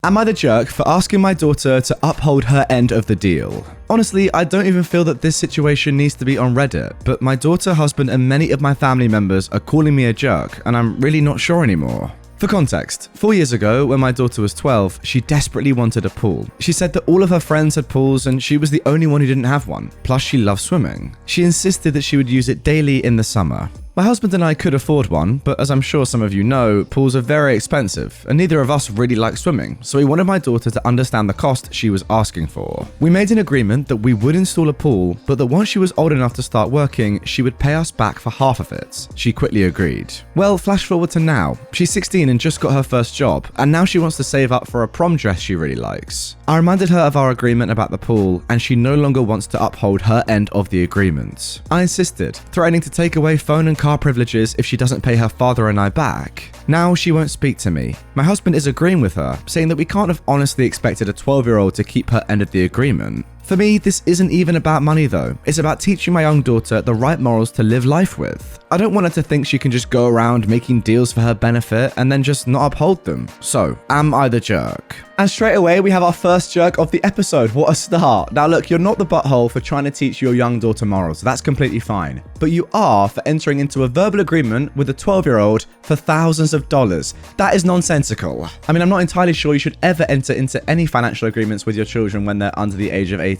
Am I the jerk for asking my daughter to uphold her end of the deal? Honestly, I don't even feel that this situation needs to be on Reddit, but my daughter, husband, and many of my family members are calling me a jerk, and I'm really not sure anymore. For context, 4 years ago, when my daughter was 12, she desperately wanted a pool. She said that all of her friends had pools and she was the only one who didn't have one. Plus, she loved swimming. She insisted that she would use it daily in the summer. My husband and I could afford one, but as I'm sure some of you know, pools are very expensive, and neither of us really like swimming, so we wanted my daughter to understand the cost she was asking for. We made an agreement that we would install a pool, but that once she was old enough to start working, she would pay us back for half of it. She quickly agreed. Well, flash forward to now. She's 16 and just got her first job, and now she wants to save up for a prom dress she really likes. I reminded her of our agreement about the pool, and she no longer wants to uphold her end of the agreement. I insisted, threatening to take away phone and car privileges if she doesn't pay her father and I back. Now she won't speak to me. My husband is agreeing with her, saying that we can't have honestly expected a 12-year-old to keep her end of the agreement. For me, this isn't even about money though. It's about teaching my young daughter the right morals to live life with. I don't want her to think she can just go around making deals for her benefit and then just not uphold them. So, am I the jerk? And straight away, we have our first jerk of the episode. What a start. Now look, you're not the butthole for trying to teach your young daughter morals. That's completely fine. But you are for entering into a verbal agreement with a 12-year-old for thousands of dollars. That is nonsensical. I mean, I'm not entirely sure you should ever enter into any financial agreements with your children when they're under the age of 18.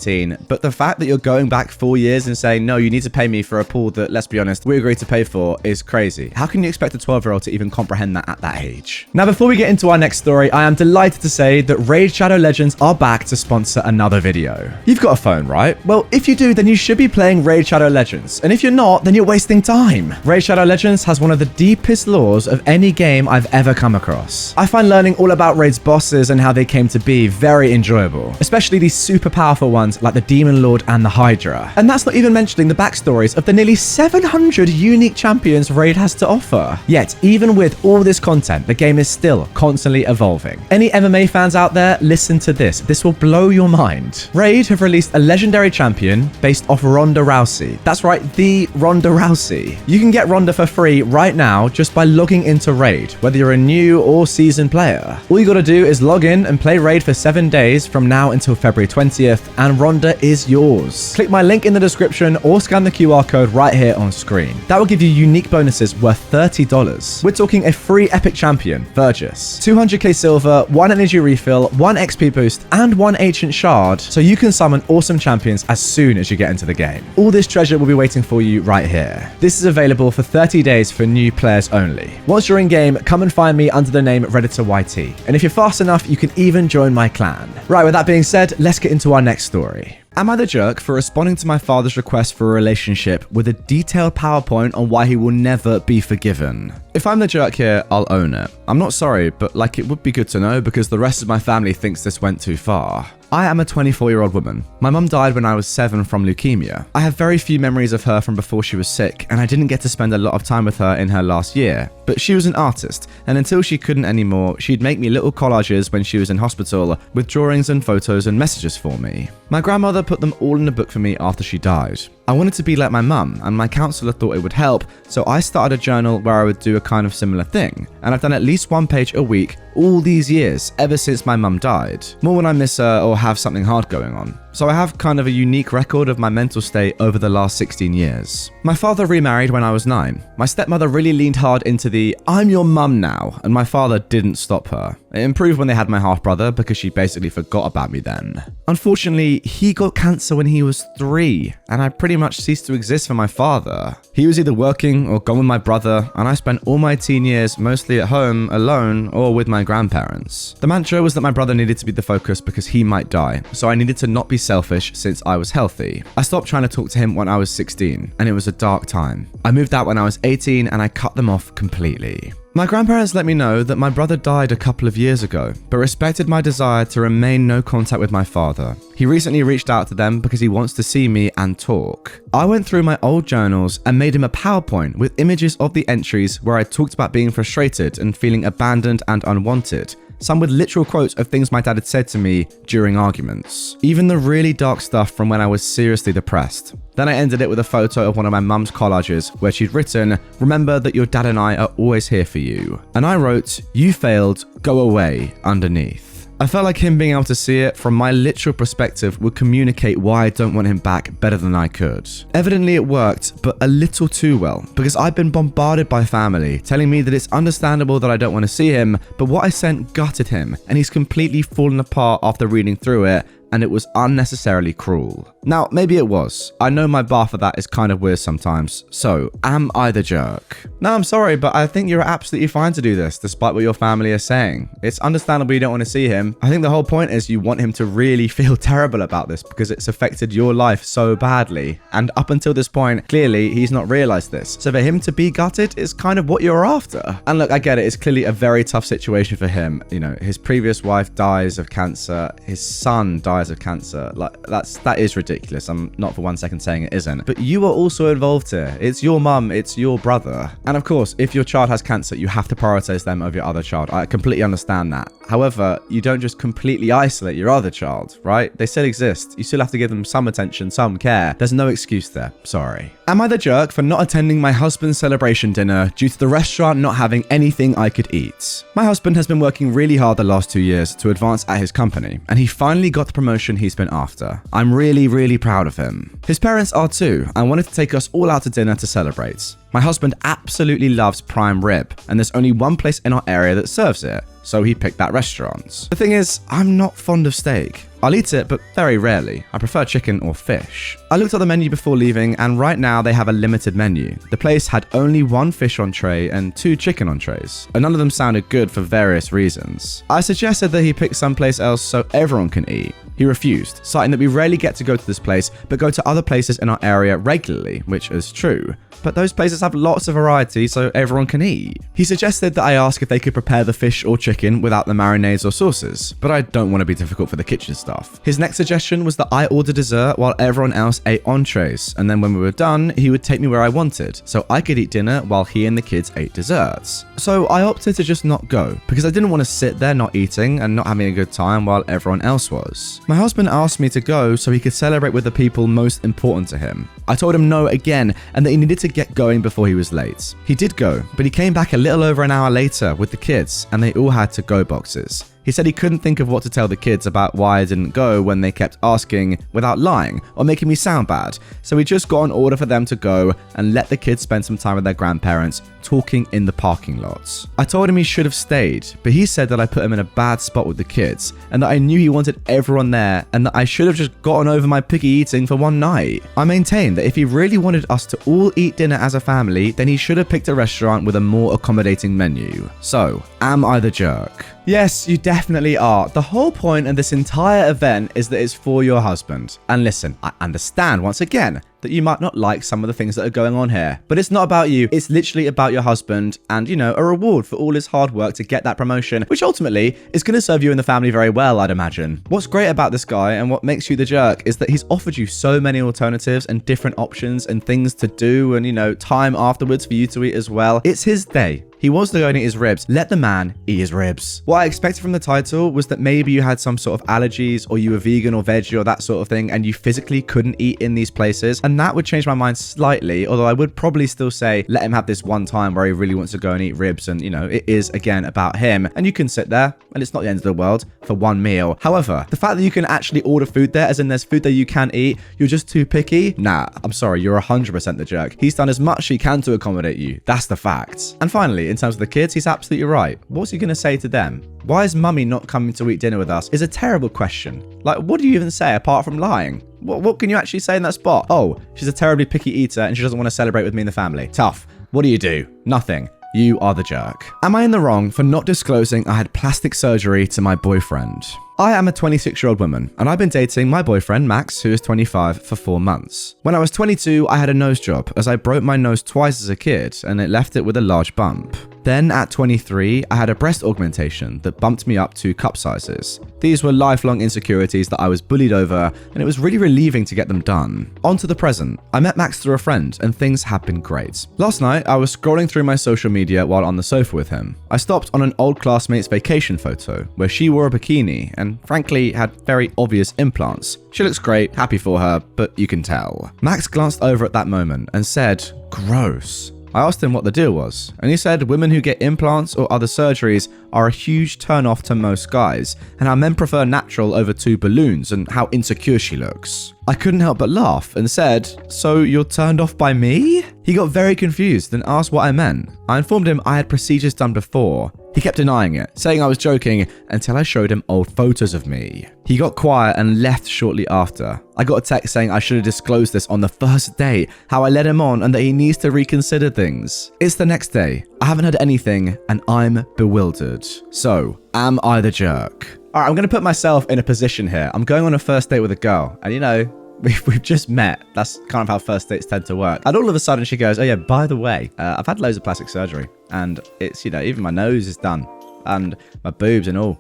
But the fact that you're going back 4 years and saying, no, you need to pay me for a pool that, let's be honest, we agreed to pay for is crazy. How can you expect a 12-year-old to even comprehend that at that age? Now, before we get into our next story, I am delighted to say that Raid Shadow Legends are back to sponsor another video. You've got a phone, right? Well, if you do, then you should be playing Raid Shadow Legends. And if you're not, then you're wasting time. Raid Shadow Legends has one of the deepest lores of any game I've ever come across. I find learning all about Raid's bosses and how they came to be very enjoyable, especially these super powerful ones like the Demon Lord and the Hydra. And that's not even mentioning the backstories of the nearly 700 unique champions Raid has to offer. Yet, even with all this content, the game is still constantly evolving. Any MMA fans out there, listen to this. This will blow your mind. Raid have released a legendary champion based off Ronda Rousey. That's right, the Ronda Rousey. You can get Ronda for free right now just by logging into Raid, whether you're a new or seasoned player. All you gotta do is log in and play Raid for 7 days from now until February 20th, and Ronda is yours. Click my link in the description or scan the QR code right here on screen. That will give you unique bonuses worth $30. We're talking a free epic champion, Vergis, 200k silver, 1 energy refill, 1 XP boost, and 1 ancient shard, so you can summon awesome champions as soon as you get into the game. All this treasure will be waiting for you right here. This is available for 30 days for new players only. Once you're in game, come and find me under the name Redditor YT. And if you're fast enough, you can even join my clan. Right, with that being said, let's get into our next story. Am I the jerk for responding to my father's request for a relationship with a detailed PowerPoint on why he will never be forgiven? If I'm the jerk here, I'll own it. I'm not sorry, but it would be good to know because the rest of my family thinks this went too far. I am a 24-year-old woman. My mum died when I was 7 from leukemia. I have very few memories of her from before she was sick, and I didn't get to spend a lot of time with her in her last year. But she was an artist, and until she couldn't anymore, she'd make me little collages when she was in hospital with drawings and photos and messages for me. My grandmother put them all in a book for me after she died. I wanted to be like my mum, and my counsellor thought it would help, so I started a journal where I would do a kind of similar thing, and I've done at least 1 page a week all these years, ever since my mum died. More when I miss her or have something hard going on. So I have kind of a unique record of my mental state over the last 16 years. My father remarried when I was 9. My stepmother really leaned hard into the "I'm your mum now," and my father didn't stop her. It improved when they had my half-brother because she basically forgot about me then. Unfortunately, he got cancer when he was 3, and I pretty much ceased to exist for my father. He was either working or gone with my brother, and I spent all my teen years mostly at home, alone, or with my grandparents. The mantra was that my brother needed to be the focus because he might die, so I needed to not be selfish since I was healthy. I stopped trying to talk to him when I was 16, and it was a dark time. I moved out when I was 18, and I cut them off completely. My grandparents let me know that my brother died a couple of years ago, but respected my desire to remain no contact with my father. He recently reached out to them because he wants to see me and talk. I went through my old journals and made him a PowerPoint with images of the entries where I talked about being frustrated and feeling abandoned and unwanted. Some with literal quotes of things my dad had said to me during arguments. Even the really dark stuff from when I was seriously depressed. Then I ended it with a photo of one of my mum's collages where she'd written, "Remember that your dad and I are always here for you." And I wrote, "You failed, go away," underneath. I felt like him being able to see it from my literal perspective would communicate why I don't want him back better than I could. Evidently it worked, but a little too well, because I've been bombarded by family telling me that it's understandable that I don't want to see him, but what I sent gutted him, and he's completely fallen apart after reading through it, and it was unnecessarily cruel. Now, maybe it was. I know my bar for that is kind of weird sometimes. So, am I the jerk? No, I'm sorry, but I think you're absolutely fine to do this, despite what your family is saying. It's understandable you don't want to see him. I think the whole point is you want him to really feel terrible about this because it's affected your life so badly. And up until this point, clearly, he's not realized this. So for him to be gutted is kind of what you're after. And look, I get it. It's clearly a very tough situation for him. You know, his previous wife dies of cancer. His son dies of cancer. Like, that is ridiculous. I'm not for one second saying it isn't. But you are also involved here. It's your mum, it's your brother. And of course, if your child has cancer, you have to prioritize them over your other child. I completely understand that. However, you don't just completely isolate your other child, right? They still exist. You still have to give them some attention, some care. There's no excuse there. Sorry. Am I the jerk for not attending my husband's celebration dinner due to the restaurant not having anything I could eat? My husband has been working really hard the last 2 years to advance at his company, and he finally got the promotion he's been after. I'm really proud of him. His parents are too, and wanted to take us all out to dinner to celebrate. My husband absolutely loves prime rib, and there's only one place in our area that serves it, so he picked that restaurant. The thing is, I'm not fond of steak. I'll eat it, but very rarely. I prefer chicken or fish. I looked at the menu before leaving, and right now they have a limited menu. The place had only 1 fish entree and 2 chicken entrees, and none of them sounded good for various reasons. I suggested that he pick someplace else so everyone can eat. He refused, citing that we rarely get to go to this place, but go to other places in our area regularly, which is true. But those places have lots of variety so everyone can eat. He suggested that I ask if they could prepare the fish or chicken without the marinades or sauces, but I don't want to be difficult for the kitchen staff. His next suggestion was that I order dessert while everyone else ate entrees, and then when we were done, he would take me where I wanted, so I could eat dinner while he and the kids ate desserts. So I opted to just not go, because I didn't want to sit there not eating and not having a good time while everyone else was. My husband asked me to go so he could celebrate with the people most important to him. I told him no again, and that he needed to get going before he was late. He did go, but he came back a little over an hour later with the kids, and they all had to-go boxes. He said he couldn't think of what to tell the kids about why I didn't go when they kept asking without lying or making me sound bad, so he just got an order for them to go and let the kids spend some time with their grandparents talking in the parking lots. I told him he should have stayed, but he said that I put him in a bad spot with the kids and that I knew he wanted everyone there and that I should have just gotten over my picky eating for one night. I maintained that if he really wanted us to all eat dinner as a family, then he should have picked a restaurant with a more accommodating menu. So, am I the jerk? Yes, you definitely are. The whole point of this entire event is that it's for your husband. And listen, I understand once again that you might not like some of the things that are going on here, but it's not about you. It's literally about your husband and, you know, a reward for all his hard work to get that promotion, which ultimately is going to serve you and the family very well, I'd imagine. What's great about this guy and what makes you the jerk is that he's offered you so many alternatives and different options and things to do and, you know, time afterwards for you to eat as well. It's his day. He wants to go and eat his ribs. Let the man eat his ribs. What I expected from the title was that maybe you had some sort of allergies or you were vegan or veggie or that sort of thing and you physically couldn't eat in these places. And that would change my mind slightly, although I would probably still say let him have this one time where he really wants to go and eat ribs and, you know, it is again about him. And you can sit there and it's not the end of the world for one meal. However, the fact that you can actually order food there, as in there's food that you can eat, you're just too picky? Nah, I'm sorry, you're 100% the jerk. He's done as much as he can to accommodate you. That's the fact. And finally, in terms of the kids, he's absolutely right. What's he going to say to them? Why is mummy not coming to eat dinner with us? Is a terrible question. Like, what do you even say apart from lying? What can you actually say in that spot? Oh, she's a terribly picky eater and she doesn't want to celebrate with me and the family. Tough. What do? Nothing. You are the jerk. Am I in the wrong for not disclosing I had plastic surgery to my boyfriend? I am a 26-year-old woman, and I've been dating my boyfriend, Max, who is 25, for 4 months. When I was 22, I had a nose job, as I broke my nose twice as a kid, and it left it with a large bump. Then, at 23, I had a breast augmentation that bumped me up 2 cup sizes. These were lifelong insecurities that I was bullied over, and it was really relieving to get them done. On to the present. I met Max through a friend, and things have been great. Last night, I was scrolling through my social media while on the sofa with him. I stopped on an old classmate's vacation photo, where she wore a bikini, and frankly had very obvious implants. She looks great, happy for her, but you can tell. Max glanced over at that moment and said, "Gross." I asked him what the deal was, and he said women who get implants or other surgeries are a huge turn-off to most guys, and how men prefer natural over 2 balloons and how insecure she looks. I couldn't help but laugh and said, "So you're turned off by me?" He got very confused and asked what I meant. I informed him I had procedures done before. He kept denying it, saying I was joking until I showed him old photos of me. He got quiet and left shortly after. I got a text saying I should have disclosed this on the first date, how I led him on and that he needs to reconsider things. It's the next day. I haven't heard anything and I'm bewildered. So, am I the jerk? Alright, I'm going to put myself in a position here. I'm going on a first date with a girl and we've just met. That's kind of how first dates tend to work. And all of a sudden she goes, "Oh yeah, by the way, I've had loads of plastic surgery and it's, even my nose is done and my boobs and all."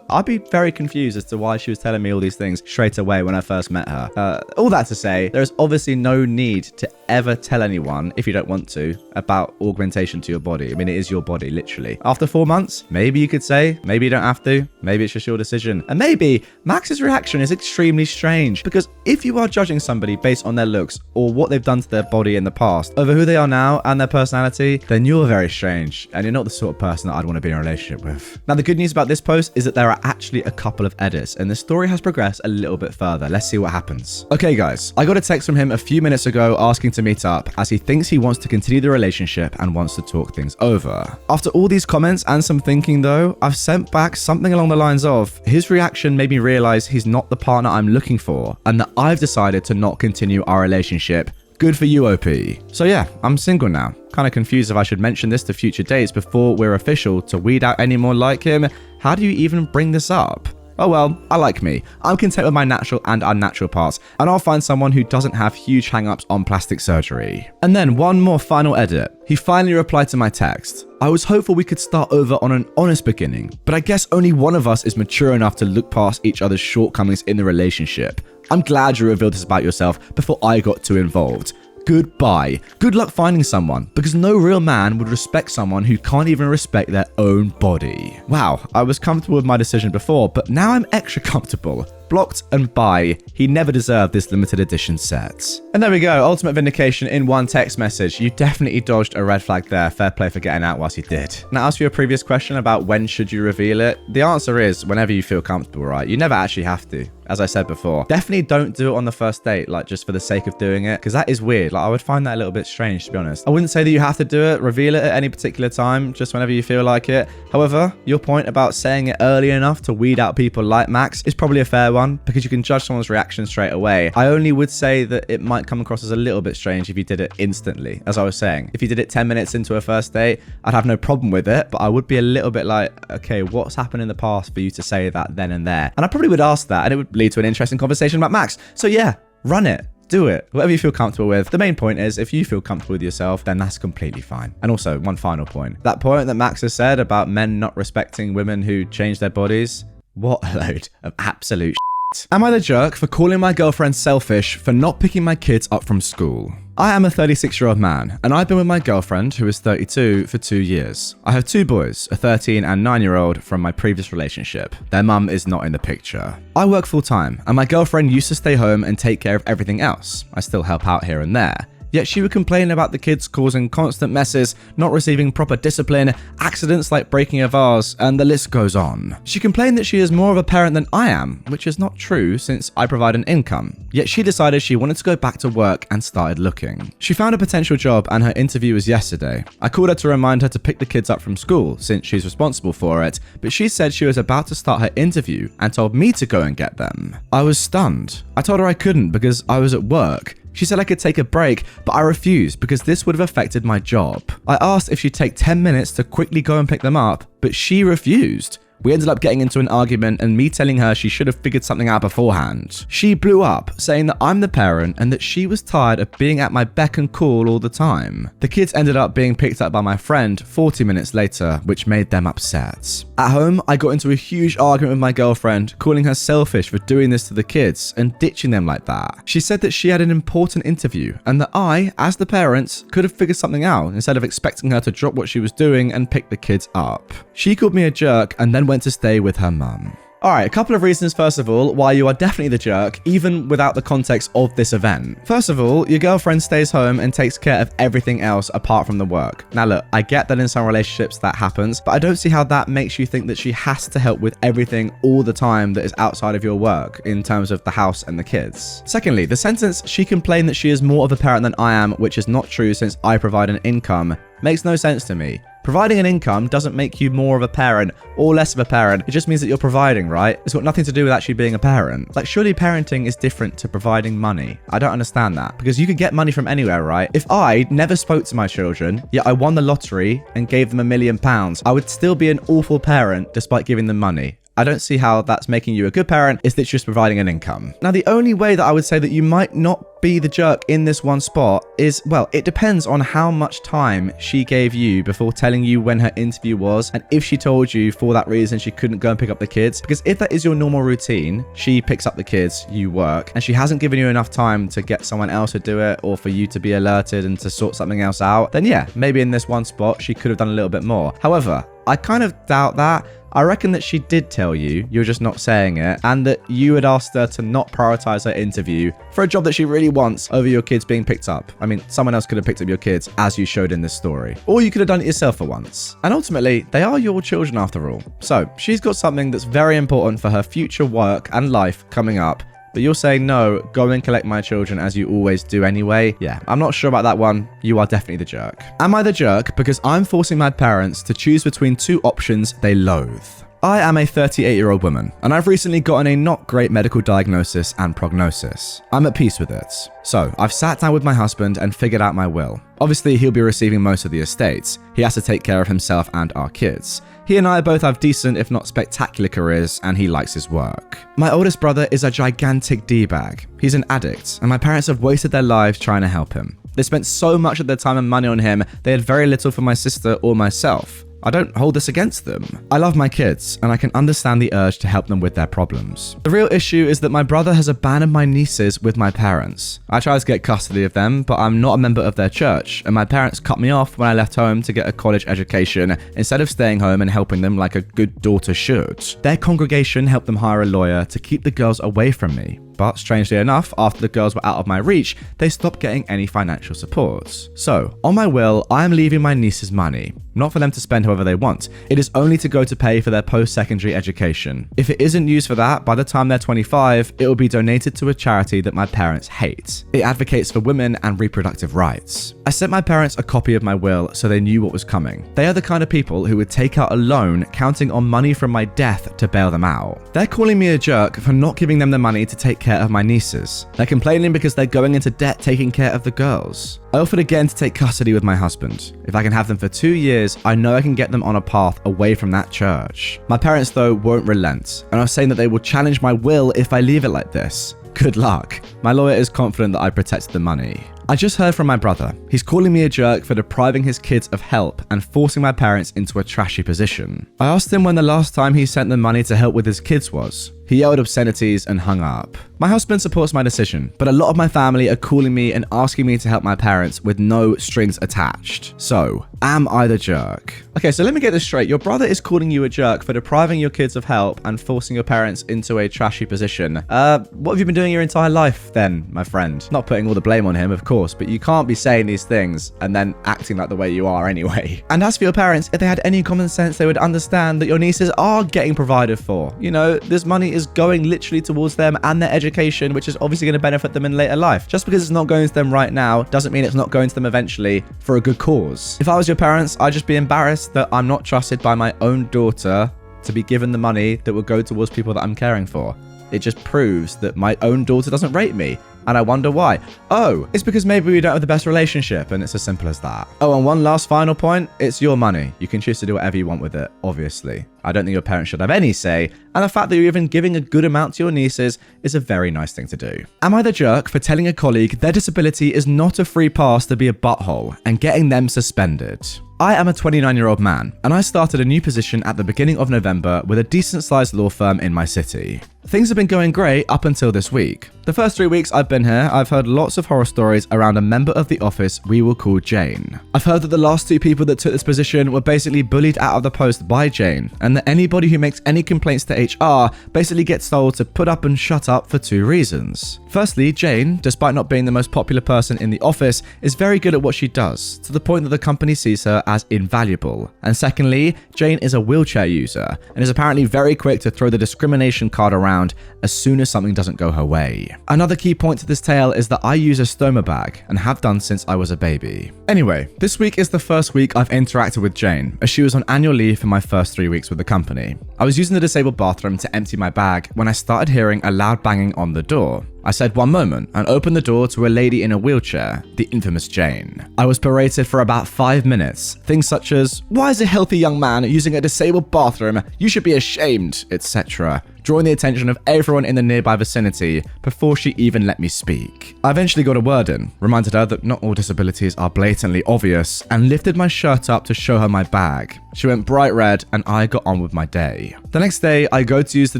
I'd be very confused as to why she was telling me all these things straight away when I first met her. All that to say, there's obviously no need to ever tell anyone, if you don't want to, about augmentation to your body. I mean, it is your body, literally. After 4 months, maybe you could say, maybe you don't have to, maybe it's just your decision. And maybe Max's reaction is extremely strange, because if you are judging somebody based on their looks or what they've done to their body in the past over who they are now and their personality, then you're very strange and you're not the sort of person that I'd want to be in a relationship with. Now, the good news about this post is that there are actually a couple of edits and the story has progressed a little bit further. Let's see what happens. Okay guys, I got a text from him a few minutes ago asking to meet up as he thinks he wants to continue the relationship and wants to talk things over. After all these comments and some thinking though, I've sent back something along the lines of, his reaction made me realize he's not the partner I'm looking for and that I've decided to not continue our relationship. Good for you, OP. So yeah, I'm single now. Kind of confused if I should mention this to future dates before we're official to weed out any more like him. How do you even bring this up? Oh well, I like me. I'm content with my natural and unnatural parts, and I'll find someone who doesn't have huge hang-ups on plastic surgery. And then one more final edit. He finally replied to my text. I was hopeful we could start over on an honest beginning, but I guess only one of us is mature enough to look past each other's shortcomings in the relationship. I'm glad you revealed this about yourself before I got too involved. Goodbye. Good luck finding someone, because no real man would respect someone who can't even respect their own body. Wow, I was comfortable with my decision before, but now I'm extra comfortable. Blocked and bye. He never deserved this limited edition set. And there we go, ultimate vindication in one text message. You definitely dodged a red flag there. Fair play for getting out whilst you did. Now, as for your previous question about when should you reveal it, the answer is whenever you feel comfortable, right? You never actually have to. As I said before, definitely don't do it on the first date, like just for the sake of doing it, because that is weird. Like I would find that a little bit strange, to be honest. I wouldn't say that you have to do it, reveal it at any particular time, just whenever you feel like it. However, your point about saying it early enough to weed out people like Max is probably a fair one, because you can judge someone's reaction straight away. I only would say that it might come across as a little bit strange if you did it instantly, as I was saying. If you did it 10 minutes into a first date, I'd have no problem with it, but I would be a little bit like, okay, what's happened in the past for you to say that then and there? And I probably would ask that, and it would lead to an interesting conversation about Max. So yeah, run it. Do it. Whatever you feel comfortable with. The main point is, if you feel comfortable with yourself, then that's completely fine. And also, one final point. That point that Max has said about men not respecting women who change their bodies, what a load of absolute shit. Am I the jerk for calling my girlfriend selfish for not picking my kids up from school? I am a 36-year-old man, and I've been with my girlfriend, who is 32, for 2 years. I have 2 boys, a 13 and 9-year-old from my previous relationship. Their mum is not in the picture. I work full-time, and my girlfriend used to stay home and take care of everything else. I still help out here and there. Yet she would complain about the kids causing constant messes, not receiving proper discipline, accidents like breaking a vase, and the list goes on. She complained that she is more of a parent than I am, which is not true since I provide an income. Yet she decided she wanted to go back to work and started looking. She found a potential job and her interview was yesterday. I called her to remind her to pick the kids up from school since she's responsible for it, but she said she was about to start her interview and told me to go and get them. I was stunned. I told her I couldn't because I was at work. She said I could take a break, but I refused because this would have affected my job. I asked if she'd take 10 minutes to quickly go and pick them up, but she refused. We ended up getting into an argument and me telling her she should have figured something out beforehand. She blew up, saying that I'm the parent and that she was tired of being at my beck and call all the time. The kids ended up being picked up by my friend 40 minutes later, which made them upset. At home, I got into a huge argument with my girlfriend, calling her selfish for doing this to the kids and ditching them like that. She said that she had an important interview and that I, as the parents, could have figured something out instead of expecting her to drop what she was doing and pick the kids up. She called me a jerk and then went to stay with her mum. Alright, a couple of reasons first of all why you are definitely the jerk, even without the context of this event. First of all, your girlfriend stays home and takes care of everything else apart from the work. Now look, I get that in some relationships that happens, but I don't see how that makes you think that she has to help with everything all the time that is outside of your work in terms of the house and the kids. Secondly, the sentence, she complained that she is more of a parent than I am, which is not true since I provide an income, makes no sense to me. Providing an income doesn't make you more of a parent or less of a parent. It just means that you're providing, right? It's got nothing to do with actually being a parent. Like, surely parenting is different to providing money. I don't understand that, because you could get money from anywhere, right? If I never spoke to my children, yet I won the lottery and gave them £1 million, I would still be an awful parent despite giving them money. I don't see how that's making you a good parent. It's just providing an income. Now, the only way that I would say that you might not be the jerk in this one spot is, well, it depends on how much time she gave you before telling you when her interview was, and if she told you for that reason she couldn't go and pick up the kids. Because if that is your normal routine, she picks up the kids, you work, and she hasn't given you enough time to get someone else to do it or for you to be alerted and to sort something else out, then yeah, maybe in this one spot she could have done a little bit more. However, I kind of doubt that. I reckon that she did tell you, you're just not saying it, and that you had asked her to not prioritize her interview for a job that she really wants over your kids being picked up. I mean, someone else could have picked up your kids, as you showed in this story. Or you could have done it yourself for once. And ultimately, they are your children after all. So, she's got something that's very important for her future work and life coming up, but you're saying, no, go and collect my children as you always do anyway. Yeah, I'm not sure about that one. You are definitely the jerk. Am I the jerk because I'm forcing my parents to choose between two options they loathe? I am a 38-year-old woman, and I've recently gotten a not great medical diagnosis and prognosis. I'm at peace with it. So, I've sat down with my husband and figured out my will. Obviously, he'll be receiving most of the estate. He has to take care of himself and our kids. He and I both have decent, if not spectacular careers, and he likes his work. My oldest brother is a gigantic D-bag. He's an addict, and my parents have wasted their lives trying to help him. They spent so much of their time and money on him, they had very little for my sister or myself. I don't hold this against them. I love my kids, and I can understand the urge to help them with their problems. The real issue is that my brother has abandoned my nieces with my parents. I tried to get custody of them, but I'm not a member of their church, and my parents cut me off when I left home to get a college education instead of staying home and helping them like a good daughter should. Their congregation helped them hire a lawyer to keep the girls away from me. But strangely enough, after the girls were out of my reach, they stopped getting any financial support. So, on my will, I am leaving my nieces money. Not for them to spend however they want. It is only to go to pay for their post-secondary education. If it isn't used for that, by the time they're 25, it will be donated to a charity that my parents hate. It advocates for women and reproductive rights. I sent my parents a copy of my will so they knew what was coming. They are the kind of people who would take out a loan counting on money from my death to bail them out. They're calling me a jerk for not giving them the money to take care of my nieces. They're complaining because they're going into debt taking care of the girls. I offered again to take custody with my husband. If I can have them for 2 years, I know I can get them on a path away from that church. My parents, though, won't relent, and are saying that they will challenge my will if I leave it like this. Good luck. My lawyer is confident that I protected the money. I just heard from my brother. He's calling me a jerk for depriving his kids of help and forcing my parents into a trashy position. I asked him when the last time he sent them money to help with his kids was. He yelled obscenities and hung up. My husband supports my decision, but a lot of my family are calling me and asking me to help my parents with no strings attached. So, am I the jerk? Okay, so let me get this straight. Your brother is calling you a jerk for depriving your kids of help and forcing your parents into a trashy position. What have you been doing your entire life then, my friend? Not putting all the blame on him, of course, but you can't be saying these things and then acting like the way you are anyway. And as for your parents, if they had any common sense, they would understand that your nieces are getting provided for. You know, this money is going literally towards them and their education, which is obviously going to benefit them in later life. Just because it's not going to them right now doesn't mean it's not going to them eventually for a good cause. If I was your parents, I'd just be embarrassed that I'm not trusted by my own daughter to be given the money that will go towards people that I'm caring for. It just proves that my own daughter doesn't rate me. And I wonder why. Oh, it's because maybe we don't have the best relationship, and it's as simple as that. Oh, and one last final point, it's your money. You can choose to do whatever you want with it, obviously. I don't think your parents should have any say, and the fact that you're even giving a good amount to your nieces is a very nice thing to do. Am I the jerk for telling a colleague their disability is not a free pass to be a butthole and getting them suspended? I am a 29-year-old man, and I started a new position at the beginning of November with a decent-sized law firm in my city. Things have been going great up until this week. The first 3 weeks I've been here, I've heard lots of horror stories around a member of the office we will call Jane. I've heard that the last 2 people that took this position were basically bullied out of the post by Jane, and that anybody who makes any complaints to HR basically gets told to put up and shut up for 2 reasons. Firstly, Jane, despite not being the most popular person in the office, is very good at what she does, to the point that the company sees her as invaluable. And secondly, Jane is a wheelchair user, and is apparently very quick to throw the discrimination card around as soon as something doesn't go her way. Another key point to this tale is that I use a stoma bag, and have done since I was a baby. Anyway, this week is the first week I've interacted with Jane, as she was on annual leave for my first 3 weeks with the company. I was using the disabled bathroom to empty my bag when I started hearing a loud banging on the door. I said one moment and opened the door to a lady in a wheelchair, the infamous Jane. I was berated for about 5 minutes. Things such as, "Why is a healthy young man using a disabled bathroom? You should be ashamed," etc., drawing the attention of everyone in the nearby vicinity before she even let me speak. I eventually got a word in, reminded her that not all disabilities are blatantly obvious, and lifted my shirt up to show her my bag. She went bright red and I got on with my day. The next day, I go to use the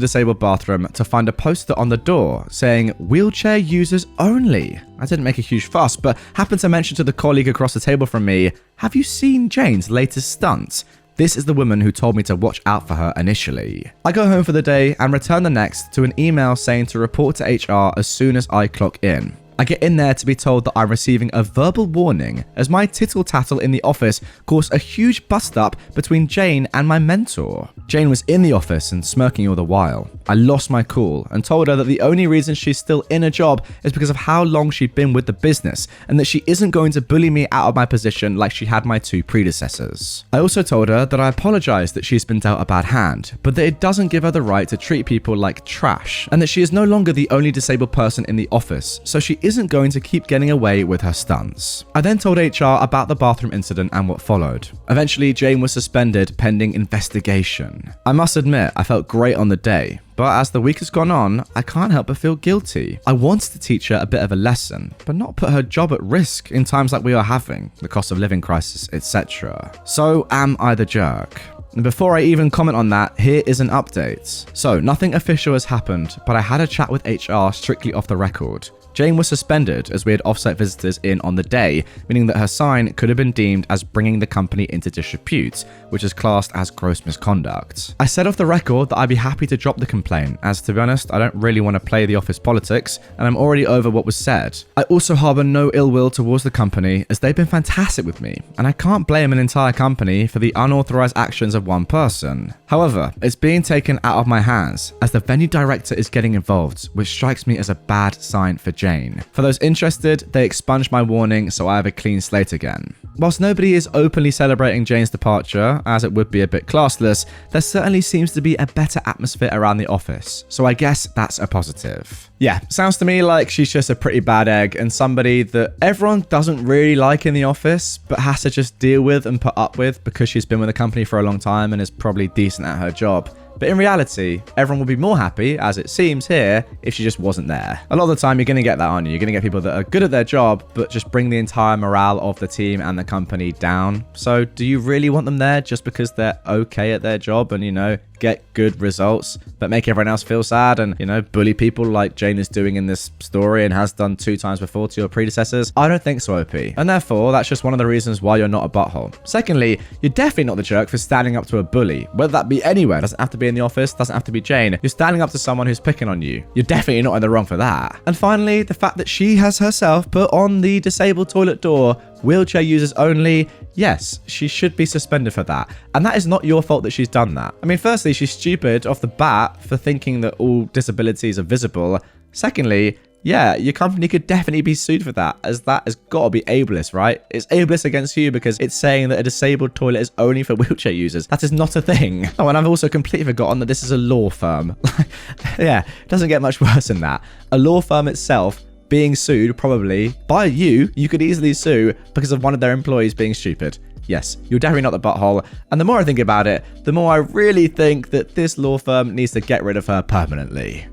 disabled bathroom to find a poster on the door saying, "Wheelchair users only." I didn't make a huge fuss, but happened to mention to the colleague across the table from me, "Have you seen Jane's latest stunt?" This is the woman who told me to watch out for her initially. I go home for the day and return the next to an email saying to report to HR as soon as I clock in. I get in there to be told that I'm receiving a verbal warning as my tittle-tattle in the office caused a huge bust-up between Jane and my mentor. Jane was in the office and smirking all the while. I lost my cool and told her that the only reason she's still in a job is because of how long she'd been with the business, and that she isn't going to bully me out of my position like she had my 2 predecessors. I also told her that I apologize that she's been dealt a bad hand, but that it doesn't give her the right to treat people like trash, and that she is no longer the only disabled person in the office, so she isn't going to keep getting away with her stunts. I then told HR about the bathroom incident and what followed. Eventually, Jane was suspended pending investigation. I must admit, I felt great on the day, but as the week has gone on, I can't help but feel guilty. I wanted to teach her a bit of a lesson, but not put her job at risk in times like we are having, the cost of living crisis, etc. So, am I the jerk? And before I even comment on that, here is an update. So, nothing official has happened, but I had a chat with HR strictly off the record. Jane was suspended as we had off-site visitors in on the day, meaning that her sign could have been deemed as bringing the company into disrepute, which is classed as gross misconduct. I said off the record that I'd be happy to drop the complaint, as to be honest, I don't really want to play the office politics, and I'm already over what was said. I also harbour no ill will towards the company, as they've been fantastic with me, and I can't blame an entire company for the unauthorized actions of one person. However, it's being taken out of my hands, as the venue director is getting involved, which strikes me as a bad sign for Jane. For those interested, they expunged my warning, so I have a clean slate again. Whilst nobody is openly celebrating Jane's departure, as it would be a bit classless, there certainly seems to be a better atmosphere around the office, so I guess that's a positive. Yeah, sounds to me like she's just a pretty bad egg and somebody that everyone doesn't really like in the office, but has to just deal with and put up with because she's been with the company for a long time and is probably decent at her job. But in reality, everyone would be more happy, as it seems here, if she just wasn't there. A lot of the time, you're going to get that, aren't you? You're going to get people that are good at their job, but just bring the entire morale of the team and the company down. So do you really want them there just because they're okay at their job and, get good results, but make everyone else feel sad and, bully people like Jane is doing in this story and has done 2 times before to your predecessors? I don't think so, OP. And therefore, that's just one of the reasons why you're not a butthole. Secondly, you're definitely not the jerk for standing up to a bully, whether that be anywhere. Doesn't have to be in the office, doesn't have to be Jane. You're standing up to someone who's picking on you. You're definitely not in the wrong for that. And finally, the fact that she has herself put on the disabled toilet door, "Wheelchair users only." Yes, she should be suspended for that. And that is not your fault that she's done that. I mean, firstly, she's stupid off the bat for thinking that all disabilities are visible. Secondly, yeah, your company could definitely be sued for that, as that has got to be ableist, right? It's ableist against you because it's saying that a disabled toilet is only for wheelchair users. That is not a thing. Oh, and I've also completely forgotten that this is a law firm. Yeah, it doesn't get much worse than that. A law firm itself being sued probably by you could easily sue because of one of their employees being stupid. Yes, you're definitely not the butthole. And the more I think about it, the more I really think that this law firm needs to get rid of her permanently.